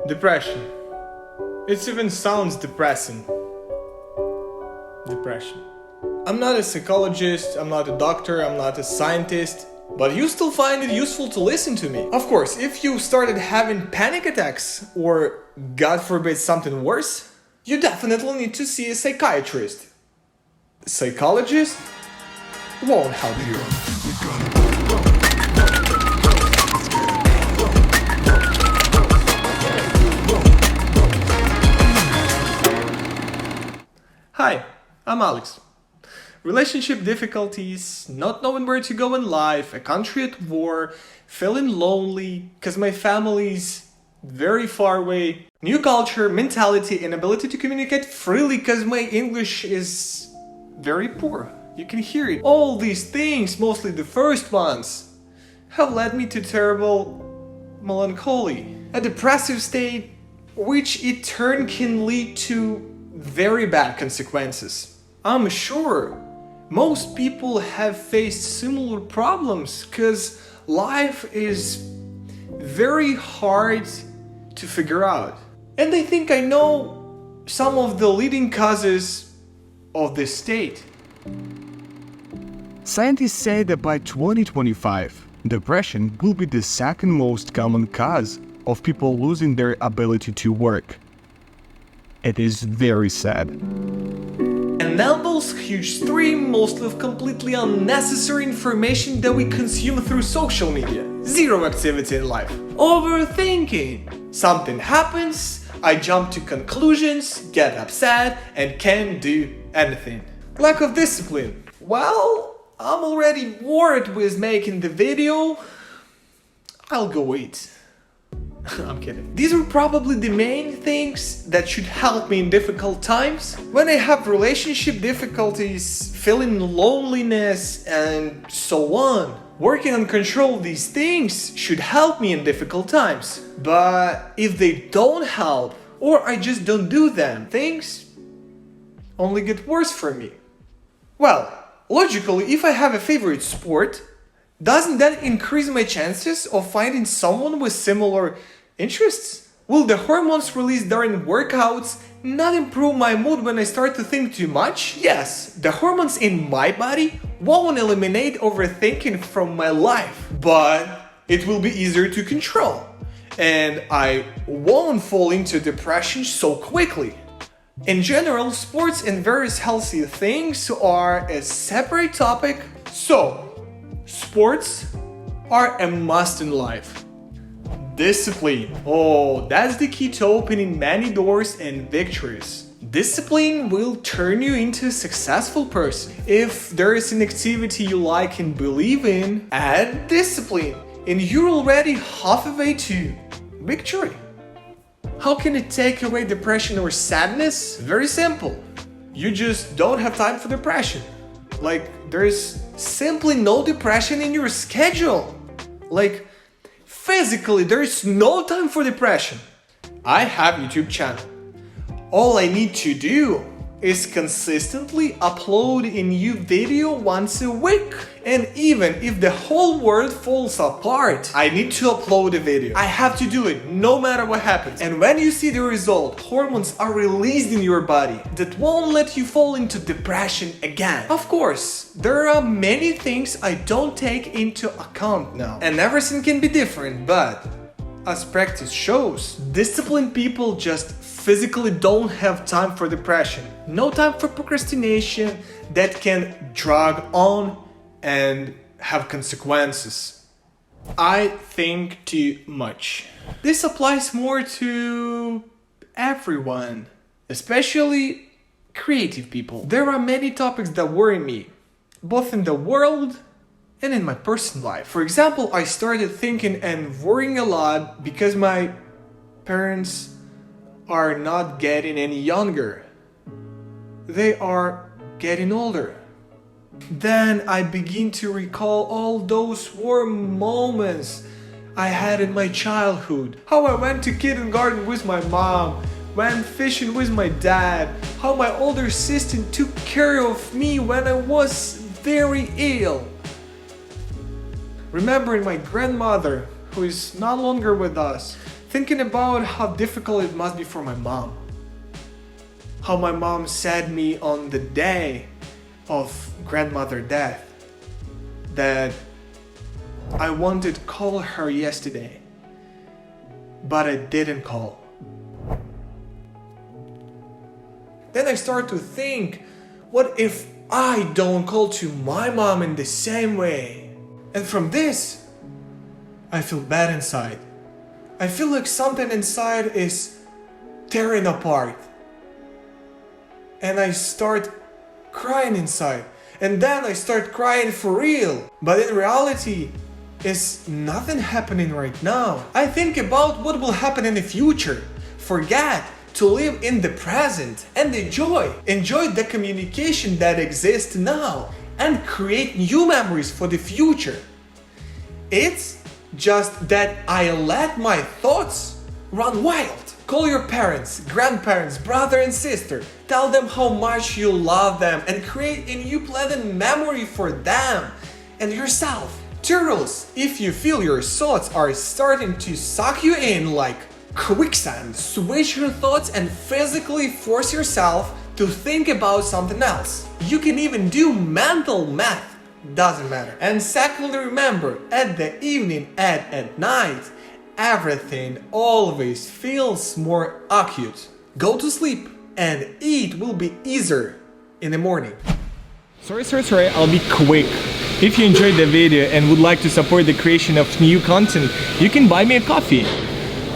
Depression. It even sounds depressing. Depression. I'm not a psychologist, I'm not a doctor, I'm not a scientist, but you still find it useful to listen to me. Of course, if you started having panic attacks, or God forbid something worse, you definitely need to see a psychiatrist. A psychologist won't help you. Hi, I'm Alex. Relationship difficulties, not knowing where to go in life, a country at war, feeling lonely because my family's very far away, new culture, mentality, inability to communicate freely because my English is very poor. You can hear it. All these things, mostly the first ones, have led me to terrible melancholy, a depressive state which in turn can lead to very bad consequences. I'm sure most people have faced similar problems because life is very hard to figure out. And I think I know some of the leading causes of this state. Scientists say that by 2025, depression will be the second most common cause of people losing their ability to work. It is very sad. And now those huge three, mostly of completely unnecessary information that we consume through social media. Zero activity in life. Overthinking. Something happens, I jump to conclusions, get upset, and can't do anything. Lack of discipline. Well, I'm already bored with making the video. I'll go eat. I'm kidding. These are probably the main things that should help me in difficult times. When I have relationship difficulties, feeling loneliness, and so on. Working on control of these things should help me in difficult times. But if they don't help, or I just don't do them, things only get worse for me. Well, logically, if I have a favorite sport, doesn't that increase my chances of finding someone with similar interests? Will the hormones released during workouts not improve my mood when I start to think too much? Yes, the hormones in my body won't eliminate overthinking from my life, but it will be easier to control, and I won't fall into depression so quickly. In general, sports and various healthy things are a separate topic, so sports are a must in life. Discipline. Oh, that's the key to opening many doors and victories. Discipline will turn you into a successful person. If there is an activity you like and believe in, add discipline, and you're already halfway to victory. How can it take away depression or sadness? Very simple. You just don't have time for depression. Like, there's simply no depression in your schedule. Like, physically, there's no time for depression. I have a YouTube channel. All I need to do is consistently upload a new video once a week. And even if the whole world falls apart, I need to upload a video. I have to do it no matter what happens. And when you see the result, hormones are released in your body that won't let you fall into depression again. Of course, there are many things I don't take into account now, and everything can be different, but as practice shows, disciplined people just physically don't have time for depression. No time for procrastination that can drag on and have consequences. I think too much. This applies more to everyone, especially creative people. There are many topics that worry me, both in the world and in my personal life. For example, I started thinking and worrying a lot because my parents are not getting any younger. They are getting older. Then I begin to recall all those warm moments I had in my childhood. How I went to kindergarten with my mom, went fishing with my dad, how my older sister took care of me when I was very ill. Remembering my grandmother, who is no longer with us, thinking about how difficult it must be for my mom. How my mom said me on the day of grandmother death that I wanted to call her yesterday, but I didn't call. Then I start to think, what if I don't call to my mom in the same way? And from this, I feel bad inside. I feel like something inside is tearing apart. And I start crying inside. And then I start crying for real. But in reality, is nothing happening right now. I think about what will happen in the future. Forget to live in the present and enjoy the communication that exists now and create new memories for the future. It's just that I let my thoughts run wild. Call your parents, grandparents, brother and sister. Tell them how much you love them and create a new pleasant memory for them and yourself. Two rules: if you feel your thoughts are starting to suck you in like quicksand, switch your thoughts and physically force yourself to think about something else. You can even do mental math, doesn't matter. And secondly, remember, at the evening and at night, everything always feels more acute. Go to sleep and it will be easier in the morning. Sorry, I'll be quick. If you enjoyed the video and would like to support the creation of new content, you can buy me a coffee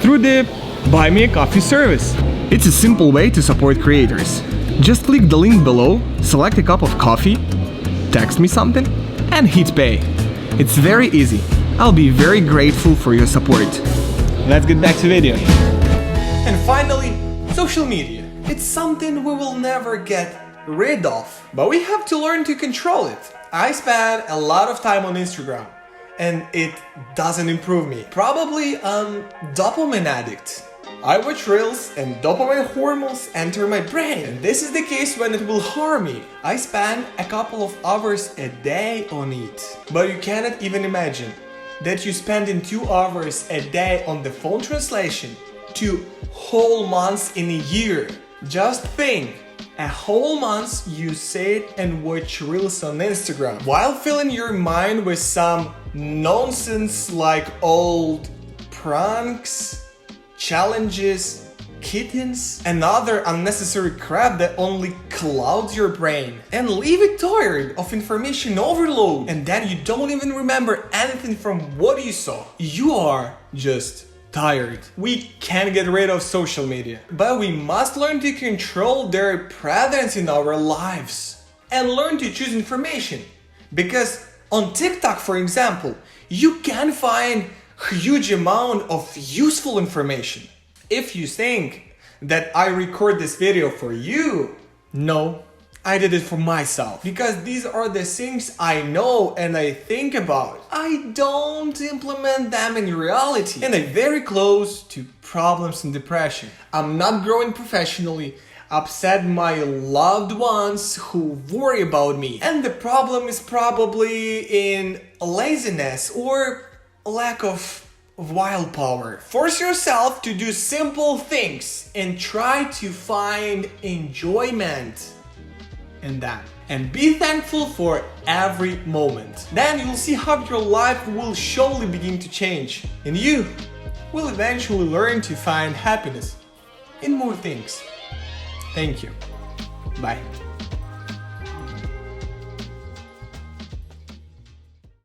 through the Buy Me a Coffee service. It's a simple way to support creators. Just click the link below, select a cup of coffee, text me something, and hit pay. It's very easy. I'll be very grateful for your support. Let's get back to the video. And finally, social media. It's something we will never get rid of, but we have to learn to control it. I spend a lot of time on Instagram, and it doesn't improve me. Probably I'm dopamine addict. I watch reels and dopamine hormones enter my brain. And this is the case when it will harm me. I spend a couple of hours a day on it. But you cannot even imagine that you spending 2 hours a day on the phone translation 2 whole months in a year. Just think. A whole month you sit and watch reels on Instagram while filling your mind with some nonsense like old pranks, challenges, kittens, and other unnecessary crap that only clouds your brain and leave it tired of information overload, and then you don't even remember anything from what you saw. You are just tired. We can't get rid of social media, but we must learn to control their presence in our lives and learn to choose information. Because on TikTok, for example, you can find huge amount of useful information. If you think that I record this video for you, no, I did it for myself, because these are the things I know and I think about. I don't implement them in reality, and I'm very close to problems and depression. I'm not growing professionally, upset my loved ones who worry about me, and the problem is probably in laziness or lack of willpower. Force yourself to do simple things and try to find enjoyment in that, and be thankful for every moment. Then you'll see how your life will surely begin to change, and you will eventually learn to find happiness in more things. Thank you. Bye.